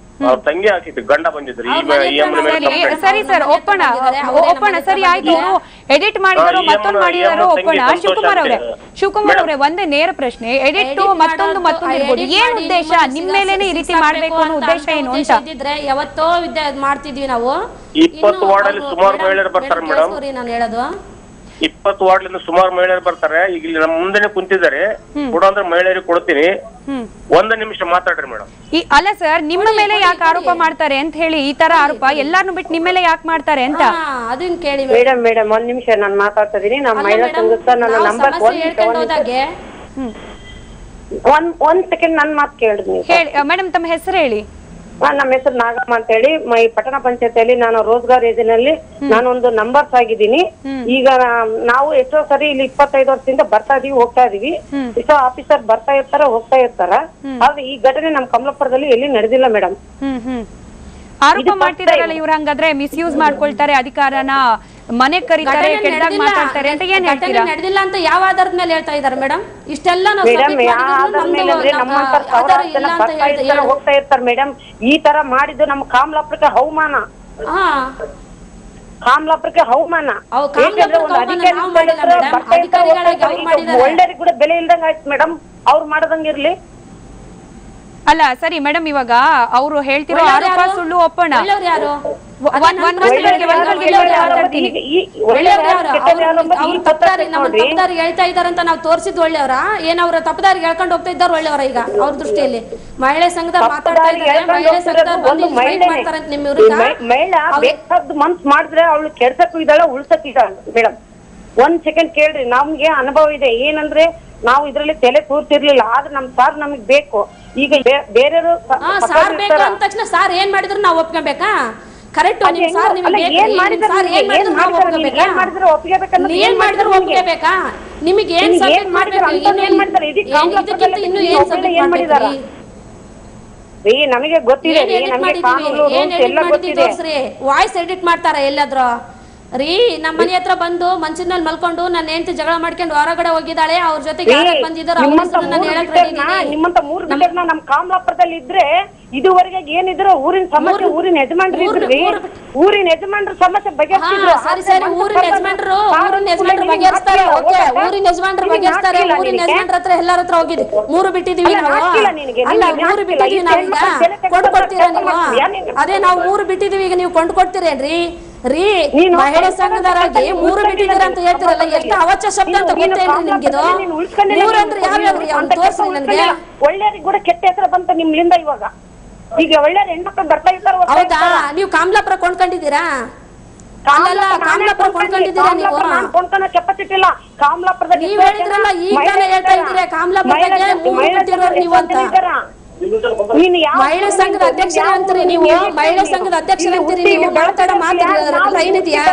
ಅವ್ರ ತಂಗಿ ಹಾಕಿದ್ರು, ಗಂಡ ಬಂದಿದ್ರು. ಸರಿ ಸರ್, ಒಪ್ಪಣ. ಸರಿ ಆಯ್ತು, ಅವರು ಎಡಿಟ್ ಮಾಡಿದಾರೋ ಮತ್ತೊಂದು ಮಾಡಿದಾರೋ ಒಪ್ಪಣ. ಶಿವಕುಮಾರ್ ಅವರೇ, ಒಂದೇ ನೇರ ಪ್ರಶ್ನೆ. ಎಡಿಟ್ ಮತ್ತೊಂದು ಇರ್ಬೋದು, ಏನ್ ಉದ್ದೇಶ? ನಿಮ್ ಮೇಲೇನೆ ಈ ರೀತಿ ಮಾಡ್ಬೇಕು ಅನ್ನೋ ಉದ್ದೇಶ ಏನು ಅಂತ? ಯಾವತ್ತೋ ಮಾಡ್ತಿದ್ವಿ ನಾವು. 20 ವಾರ್ಡಲ್ಲಿ ಸುಮಾರು ಮಹಿಳೆಯರು ಬರ್ತಾರೆ ಮೇಡಮ್. ನಾನು ಹೇಳೋದು 20 ವಾರ್ಡ್ಲಿಂದ ಸುಮಾರು ಮಹಿಳೆಯರು ಬರ್ತಾರೆ. ಈಗ ಇಲ್ಲಿ ನಮ್ಮ ಮುಂದೆನೆ ಕುಂತಿದ್ದಾರೆ, ಕೊಡು ಅಂದ್ರೆ ಮಹಿಳೆಯರಿಗೆ ಕೊಡ್ತೀನಿ. 1 ನಿಮಿಷ ಮಾತಾಡ್ರಿ ಮೇಡಮ್. ಅಲ್ಲ ಸರ್, ನಿಮ್ಮ ಮೇಲೆ ಯಾಕೆ ಆರೋಪ ಮಾಡ್ತಾರೆ ಅಂತ ಹೇಳಿ, ಈ ತರ ಆರೋಪ ಎಲ್ಲಾರನ್ನು ಬಿಟ್ಟು ನಿಮ್ಮ ಮೇಲೆ ಯಾಕೆ ಮಾಡ್ತಾರೆ ಅಂತ ಅದನ್ನ ಕೇಳಿ. ಮೇಡಮ್ 1 ನಿಮಿಷ ನಾನು ಮಾತಾಡ್ತಾ ಇದೀನಿ. ನಮ್ಮ ಮಹಿಳಾ ಸಂಘದ ನನ್ನ ನಂಬರ್ 1 ಸೆಕೆಂಡ್ ನನ್ನ ಮಾತು ಕೇಳಿದ್ನಿ. ಹೇಳಿ ಮೇಡಮ್, ತಮ್ಮ ಹೆಸರು ಹೇಳಿ. ನಮ್ಮ ಹೆಸರು ನಾಗಮ್ಮ ಅಂತ ಹೇಳಿ. ಈ ಪಟ್ಟಣ ಪಂಚಾಯತಿಯಲ್ಲಿ ನಾನು ರೋಜ್ಗಾರ್ ಯೋಜನೆಯಲ್ಲಿ ನಾನೊಂದು ನಂಬರ್ಸ್ ಆಗಿದ್ದೀನಿ. ಈಗ ನಾವು ಎಷ್ಟೋ ಸರಿ ಇಲ್ಲಿ 25 ವರ್ಷದಿಂದ ಬರ್ತಾ ಇದೀವಿ, ಹೋಗ್ತಾ ಇದೀವಿ. ಎಷ್ಟೋ ಆಫೀಸರ್ ಬರ್ತಾ ಇರ್ತಾರ, ಹೋಗ್ತಾ ಇರ್ತಾರ. ಆದ್ರೆ ಈ ಘಟನೆ ನಮ್ಮ ಕಮಲಾಪುರದಲ್ಲಿ ಎಲ್ಲಿ ನಡೆದಿಲ್ಲ ಮೇಡಮ್. ಆರೋಪ ಮಾಡ್ತಿದಾರಲ್ಲ ಇವ್ರು, ಹಂಗಾದ್ರೆ ಮಿಸ್ಯೂಸ್ ಮಾಡ್ಕೊಳ್ತಾರೆ ಅಧಿಕಾರನ, ಮನೆ ಕರೀತಾರೆ, ಕೆಟ್ಟದಾಗಿ ಮಾತಾಡ್ತಾರೆ ಅಂತ ಏನ್ ಹೇಳ್ತೀರಾ? ನಡೆದಿಲ್ಲ ಅಂತ ಯಾವ ಆಧಾರದ ಮೇಲೆ ಹೇಳ್ತಾ ಇದಾರೆ ಮೇಡಮ್? ಇಷ್ಟೆಲ್ಲ ಹೋಗ್ತಾ ಇರ್ತಾರೆ ಮೇಡಮ್. ಈ ತರ ಮಾಡಿದ್ದು ನಮ್ಮ ಕಮಲಾಪುರಕ್ಕೆ ಅವಮಾನ, ಕಮಲಾಪುರಕ್ಕೆ ಅವಮಾನ. ಒಳ್ಳೆಯವ್ರಿಗೆ ಕೂಡ ಬೆಲೆ ಇಲ್ದಂಗ ಆಯ್ತು ಮೇಡಮ್, ಅವ್ರು ಮಾಡದಂಗಿರ್ಲಿ. ಅಲ್ಲ ಸರಿ ಮೇಡಮ್, ಇವಾಗ ಅವರು ಹೇಳ್ತಿರೋ ಆರೋಪ ಸುಳ್ಳು, ಒಪ್ಪೋಣ. ಹೇಳ್ತಾ ಇದಾರಂತ ನಾವು ತೋರಿಸಿದ್ ಒಳ್ಳೆಯವರ, ಏನ್ ಅವ್ರ ತಪ್ಪದಾರಿಗೆ ಹೇಳ್ಕೊಂಡು ಹೋಗ್ತಾ ಇದ್ದಾರೆ ಒಳ್ಳೆಯವರ? ಈಗ ಅವ್ರ ದೃಷ್ಟಿಯಲ್ಲಿ ಮಹಿಳೆ ಸಂಘದ ಮಾತಾಡ್ತಾ ಇದ್ದಾರೆ, ಮಹಿಳೆ ಸಂಘದ ಮಹಿಳಾ ಬೇಕಾದ ಮನ್ಸ್ ಮಾಡಿದ್ರೆ ಅವಳು ಕೆಡ್ಸಕ್ಕೂ ಇದ್ದಾಳ, ಉಳ್ಸಕ್ ಇದ್ದಾಳ ಮೇಡಮ್. ಒಂದ್ ಸೆಕೆಂಡ್ ಕೇಳ್ರಿ, ನಮ್ಗೆ ಅನುಭವ ಇದೆ. ಏನಂದ್ರೆ ನಾವು ಇದ್ರಲ್ಲಿ ತಲೆ ಕೂರ್ತಿರ್ಲಿಲ್ಲ, ಆದ್ರೆ ನಮ್ ಸಾರ್ ನಮಗ್ ಬೇಕು. ಈಗ ಬೇರೆಯವರು ಸಾರ್ ಬೇಕು ಅಂದ ತಕ್ಷಣ ಸಾರ್ ಏನ್ ಮಾಡಿದ್ರು ನಾವು ಒಪ್ಕೊಬೇಕಾ? ಕರೆಕ್ಟ್. ನಿಮಗೆ ಏನ್ ಮಾಡಿದ್ರು ಒಪ್ಕೊಬೇಕಾ? ನಿಮಗೆ ಏನ್ ಸಬ್ಜೆಕ್ಟ್ ಮಾಡ್ಬೇಕು? ಇನ್ನು ಏನ್ ಸಬ್ಜೆಕ್ಟ್ ಮಾಡ್ಬೇಕು? ನಮಗೆ ಗೊತ್ತಿದೆ, ವಾಯ್ಸ್ ಎಡಿಟ್ ಮಾಡ್ತಾರ ಎಲ್ಲಾದ್ರೂ ರೀ? ನಮ್ಮ ಮನೆ ಹತ್ರ ಬಂದು ಮಂಚಿನ ಮೇಲೆ ಮಲ್ಕೊಂಡು ನನ್ನ ಹೆಂಡತಿ ಜಗಳ ಮಾಡ್ಕೊಂಡು ಹೊರಗಡೆ ಹೋಗಿದ್ದಾಳೆ, ಅವ್ರ ಜೊತೆಗೆ ಬಂದಿದ್ದಾರೆ. ನಿಮ್ಮಂತ 3 ಬಿಲ್ಡರ್ನ ನಮ್ ಕಾಮಲಾಪುರದಲ್ಲಿ ಇದ್ರೆ ಇದುವರೆಗೆ ಏನಿದ್ರು ಊರಿನ ಸಮಸ್ಯೆ ಊರಿನ ಯಜಮಾನ್ರು ಇದ್ರಿ, ಊರಿನ ಯಜಮಾನ್ರ ಸಮಸ್ಯೆ ಬಗೆಹರಿಸಿದ್ರು. ಸರಿ, ಊರಿನ ಯಜಮಾನ್ರು ಬಗೆಹರಿಸ್ತಾರೆ. ಊರಿನ ಯಜಮಾನ್ರು ಬಗೆಹರಿಸ್ತಾರೆ. ಊರಿನ ಯಜಮಾನ್ರ ಹತ್ರ ಎಲ್ಲಾರ ಹತ್ರ ಹೋಗಿದ್ವಿ. 3 ಬಿಟ್ಟಿದೀವಿ ನಾವು. ಅಲ್ಲ, 3 ಬಿಟ್ಟಿದೀವಿ ನಾವೀಗ. ಕೊಂಡ್ಕೊಡ್ತೀರಾ ನೀವು? ಅದೇ ನಾವು 3 ಬಿಟ್ಟಿದೀವಿ, ಈಗ ನೀವು ಕೊಂಡ್ಕೊಡ್ತೀರೇನ್ರಿ? ರೀ, ಮಹಿಳಾ ಸಂಘದವರಾಗಿ 3 ಬಿಟ್ಟಿದ್ದೀರ ಅಂತ ಹೇಳ್ತಿರಲ್ಲ, ಎಷ್ಟು ಅವಚ್ಚ ಶಬ್ದ ಅಂತ ಗೊತ್ತೇನ್ರಿ ನಿಮ್ಗಿದು? 3 ಅಂದ್ರೆ ಯಾವ್ಯಾವ್ರಿ? ಅವ್ನು ತೋರ್ಸಿ ನನ್ಗೆ. ಒಳ್ಳೆಯವ್ರಿಗೆ ಕೂಡ ಕೆಟ್ಟ ಹೆಸರು ಬಂತ ನಿಮ್ಲಿಂದ. ಇವಾಗ ಈಗ ಒಳ್ಳೆ ಹೆಣ್ಮಕ್ಳು ಬರ್ತಾ ಇರ್ತಾರ. ಹೌದಾ? ನೀವು ಕಾಮಲಾಪುರ ಕೊಂಡ್ಕೊಂಡಿದ್ದೀರಾ? ಕಾಮಲಾಪುರ ಕೊಂಡ್ಕೊಂಡಿದ್ದೀರಾ ನೀವು? ಕೊಂಡ್ಕೊಂಡ ಕೆಪಾಸಿಟಿ ಇಲ್ಲ ಕಾಮಲಾಪುರದಲ್ಲಿ. ನೀವ್ ಹೇಳಿದ್ರಲ್ಲ, ಈಗ ಹೇಳ್ತಾ ಇದ್ದೀರಾ ಕಾಮಲಾಪುರದಾಗೆ 3 ಬಿಟ್ಟಿರೋರು ನೀವು ಅಂತ. ಮಹಿಳಾ ಸಂಘದ ಅಧ್ಯಕ್ಷ ಅಂತೀರಿ ನೀವು? ಮಹಿಳಾ ಸಂಘದ ಅಧ್ಯಕ್ಷ ಅಂತೀರಿ ನೀವು? ಟ್ರೈನ್ ಇದೆಯಾ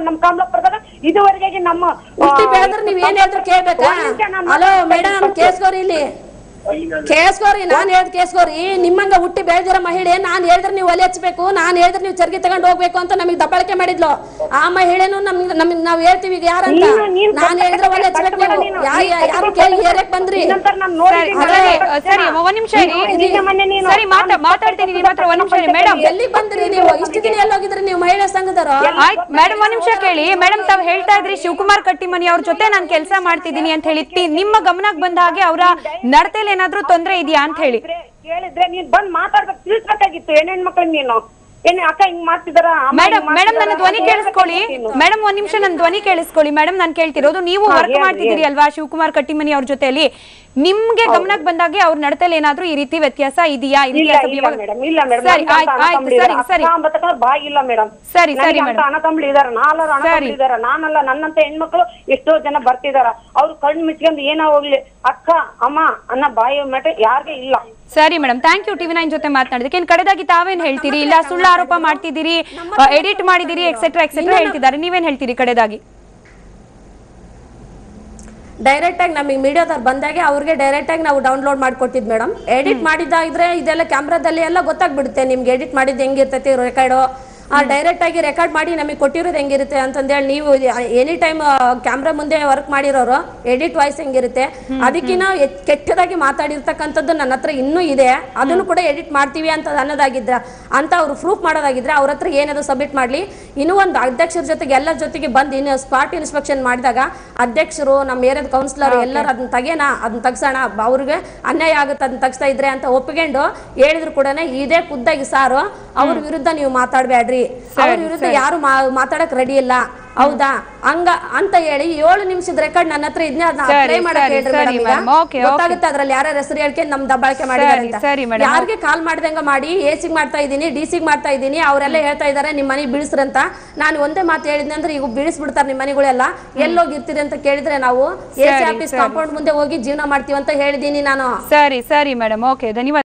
ನಮ್ ಕಾಮಲಾಪುರದಾಗ? ಇದುವರೆಗೆ ನಮ್ಮ ಹುಟ್ಟಿ ಬೆಳೆದ್ರೆ ನೀವ್ ಏನ್ ಹೇಳಿದ್ರು ಕೇಳ್ಬೇಕಾ? ಹಲೋ ಮೇಡಮ್, ಕೇಸ್ಕೋರಿ ಇಲ್ಲಿ, ಕೇಸ್ಕೋರಿ. ನಾನ್ ಹೇಳ್ದ ಕೇಸ್ಕೋರಿ. ನಿಮ್ಮಂಗ ಹುಟ್ಟಿ ಬೆಳೆದಿರೋ ಮಹಿಳೆ ನಾನ್ ಹೇಳಿದ್ರೆ ನೀವು ಒಲೆ ಹಚ್ಬೇಕು, ನಾನ್ ಹೇಳಿದ್ರೆ ನೀವು ಚರ್ಗಿ ತಗೊಂಡ್ ಹೋಗ್ಬೇಕು ಅಂತ ನಮಗ್ ದಬ್ಬಾಳಿಕೆ ಮಾಡಿದ್ಲು. ಆ ಮಹಿಳೆನು ನಮಗ್ ನಾವ್ ಹೇಳ್ತೀವಿ ಈಗ ಯಾರಂತ. ನಾನ್ ಹೇಳಿದ್ರೆ ಒಲೆ ಹಚ್ಬೇಕು ನೀವು. ಯಾರು ಕೇಳಿ ಏರಕ್ ಬಂದ್ರಿ? ಎಲ್ಲಿ ಬಂದ್ರಿ ನೀವು? ಇಷ್ಟು ದಿನ ಎಲ್ಲೋಗಿದ್ರಿ ನೀವು ಮಹಿಳಾ ಸಂಘದವರು? ಮೇಡಮ್, 1 ನಿಮಿಷ ಕೇಳಿ. ಮೇಡಮ್, ತಾವ್ ಹೇಳ್ತಾ ಇದ್ರಿ ಶಿವಕುಮಾರ್ ಕಟ್ಟಿಮನಿ ಅವ್ರ ಜೊತೆ ನಾನ್ ಕೆಲಸ ಮಾಡ್ತಿದ್ದೀನಿ ಅಂತ ಹೇಳಿ. ನಿಮ್ಮ ಗಮನಕ್ಕೆ ಬಂದ ಹಾಗೆ ಅವರ ನಡತೆಯಲ್ಲಿ ಏನಾದ್ರೂ ತೊಂದ್ರೆ ಇದೆಯಾ ಅಂತ ಹೇಳಿ ಕೇಳಿದ್ರೆ ನೀನ್ ಬಂದ್ ಮಾತಾಡ್ಬೇಕು, ತಿಳಿಸ್ಬೇಕಾಗಿತ್ತು. ಹೆಣ್ಮಕ್ಳಿಗೆ ನೀನು ಅಕ್ಕ ಹಿಂಗ್ ಮಾಡ್ತಿದಾರ? ಮೇಡಮ್, ನನ್ನ ಧ್ವನಿ ಕೇಳಿಸ್ಕೊಳ್ಳಿ ಮೇಡಮ್. 1 ನಿಮಿಷ ನನ್ನ ಧ್ವನಿ ಕೇಳಿಸ್ಕೊಳ್ಳಿ ಮೇಡಮ್. ನಾನು ಕೇಳ್ತಿರೋದು, ನೀವು ವರ್ಕ್ ಮಾಡ್ತಿದ್ದೀರಿ ಅಲ್ವಾ ಶಿವಕುಮಾರ್ ಕಟ್ಟಿಮನಿ ಅವ್ರ ಜೊತೆಲಿ. ನಿಮ್ಗೆ ಗಮನಕ್ಕೆ ಬಂದಾಗೆ ಅವ್ರ ನಡತೆಯಲ್ಲಿ ಏನಾದ್ರೂ ಈ ರೀತಿ ವ್ಯತ್ಯಾಸ ಇದೆಯಾ? ಸರಿ ಅಣ್ಣ ತಮ್ಮಳು ಇದಾರ, ನಾನಲ್ಲ, ನನ್ನಂತ ಹೆಣ್ಮಕ್ಳು ಎಷ್ಟೋ ಜನ ಬರ್ತಿದಾರ. ಅವ್ರು ಕಣ್ಣು ಮುಚ್ಕೊಂಡು ಏನೋ ಹೋಗ್ಲಿ ಅಕ್ಕ ಅಮ್ಮ ಅನ್ನ ಬಾಯಿ ಮಠ ಯಾರಿಗೆ ಇಲ್ಲ. ಸರಿ ಮೇಡಮ್, ಥ್ಯಾಂಕ್ ಯು TV9 ಜೊತೆ ಮಾತನಾಡಿದಕ್ಕೆ. ಕಡೆದಾಗಿ ತಾವೇನ್ ಹೇಳ್ತೀರಿ? ಇಲ್ಲ ಸುಳ್ಳು ಆರೋಪ ಮಾಡ್ತಿದ್ದೀರಿ, ಎಡಿಟ್ ಮಾಡಿದಿರಿ, ಎಕ್ಸೆಟ್ರಾ ಹೇಳ್ತಿದ್ದಾರೆ, ನೀವೇನ್ ಹೇಳ್ತೀರಿ ಕಡೆದಾಗಿ? ಡೈರೆಕ್ಟ್ ಆಗಿ ನಮಗೆ ಮೀಡಿಯಾದವ್ರು ಬಂದಾಗೆ ಅವ್ರಿಗೆ ಡೈರೆಕ್ಟ್ ಆಗಿ ನಾವು ಡೌನ್ಲೋಡ್ ಮಾಡ್ಕೊಟ್ಟಿದ್ ಮೇಡಮ್. ಎಡಿಟ್ ಮಾಡಿದಾದ್ರೆ ಇದೆಲ್ಲ ಕ್ಯಾಮ್ರಾದಲ್ಲಿ ಎಲ್ಲ ಗೊತ್ತಾಗ್ಬಿಡುತ್ತೆ ನಿಮ್ಗೆ ಎಡಿಟ್ ಮಾಡಿದ್ ಹೆಂಗಿರ್ತೈತಿ ರೆಕಾರ್ಡು. ಡೈರೆಕ್ಟ್ ಆಗಿ ರೆಕಾರ್ಡ್ ಮಾಡಿ ನಮಗೆ ಕೊಟ್ಟಿರೋದು ಹೆಂಗಿರುತ್ತೆ ಅಂತಂದೇಳಿ ನೀವು ಎನಿ ಟೈಮ್ ಕ್ಯಾಮ್ರಾ ಮುಂದೆ ವರ್ಕ್ ಮಾಡಿರೋರು ಎಡಿಟ್ ವಾಯ್ಸ್ ಹೆಂಗಿರುತ್ತೆ ಅದಕ್ಕಿಂತ ಕೆಟ್ಟದಾಗಿ ಮಾತಾಡಿರ್ತಕ್ಕಂಥದ್ದು ನನ್ನ ಹತ್ರ ಇನ್ನೂ ಇದೆ. ಅದನ್ನು ಕೂಡ ಎಡಿಟ್ ಮಾಡ್ತೀವಿ ಅಂತ ಅನ್ನೋದಾಗಿದ್ರ ಅಂತ ಅವ್ರು ಪ್ರೂಫ್ ಮಾಡೋದಾಗಿದ್ರೆ ಅವ್ರ ಹತ್ರ ಏನಾದ್ರು ಸಬ್ಮಿಟ್ ಮಾಡಲಿ. ಇನ್ನೂ ಒಂದು ಅಧ್ಯಕ್ಷರ ಜೊತೆಗೆ ಎಲ್ಲರ ಜೊತೆಗೆ ಬಂದು ಇನ್ನು ಸ್ಪಾಟ್ ಇನ್ಸ್ಪೆಕ್ಷನ್ ಮಾಡಿದಾಗ ಅಧ್ಯಕ್ಷರು ನಮ್ಮ ಏರಿಯಾದ ಕೌನ್ಸಿಲರ್ ಎಲ್ಲರೂ ಅದನ್ನ ಅದನ್ನ ತಗ್ಸೋಣ, ಅವ್ರಿಗೆ ಅನ್ಯಾಯ ಆಗುತ್ತೆ ಅದನ್ನ ತಗ್ಸ್ತಾ ಇದ್ರೆ ಅಂತ ಒಪ್ಪಿಕೊಂಡು ಹೇಳಿದ್ರು ಕೂಡ ಇದೇ ಖುದ್ದಾಗಿ ಸಾರು ಅವ್ರ ವಿರುದ್ಧ ನೀವು ಮಾತಾಡಬೇಡ್ರಿ, ಅವ್ರ ವಿರುದ್ಧ ಯಾರು ಮಾತಾಡಕ್ ರೆಡಿ ಇಲ್ಲ, ಹೌದಾ ಹಂಗ ಅಂತ ಹೇಳಿ 7 ನಿಮಿಷದ ರೆಕಾರ್ಡ್ ನನ್ನ ಹತ್ರ ಇದನ್ನ ಪ್ಲೇ ಮಾಡಕ್ ಹೇಳ್ರಿ. ಗೊತ್ತಾಗುತ್ತೆ ಅದ್ರಲ್ಲಿ ಯಾರ ಹೆಸರು ಹೇಳ್ಕೆ ನಮ್ ದಬ್ಬಾಳಿಕೆ ಮಾಡಿದಾರೆ ಅಂತ. ಯಾರಿಗೆ ಕಾಲ್ ಮಾಡ್ದಂಗ ಮಾಡಿ ಎಸಿಗ್ ಮಾಡ್ತಾ ಇದೀನಿ, ಡಿಸಿಗ್ ಮಾಡ್ತಾ ಇದೀನಿ, ಅವರೆಲ್ಲ ಹೇಳ್ತಾ ಇದಾರೆ ನಿಮ್ ಮನೆ ಬೀಳಿಸ್ರಂತ. ನಾನು ಒಂದೇ ಮಾತು ಹೇಳಿದ್ನಿ ಅಂದ್ರೆ ಈಗ ಬೀಳಿಸ್ಬಿಡ್ತಾರೆ ನಿಮ್ ಮನೆಗಳೆಲ್ಲ. ಎಲ್ಲೋಗಿರ್ತೀರಿ ಅಂತ ಕೇಳಿದ್ರೆ ನಾವು ಎಸಿ ಆಫೀಸ್ ಕಾಂಪೌಂಡ್ ಮುಂದೆ ಹೋಗಿ ಜೀವನ ಮಾಡ್ತೀವಿ ಅಂತ ಹೇಳಿದೀನಿ ನಾನು. ಸರಿ ಮೇಡಮ್, ಓಕೆ, ಧನ್ಯವಾದ.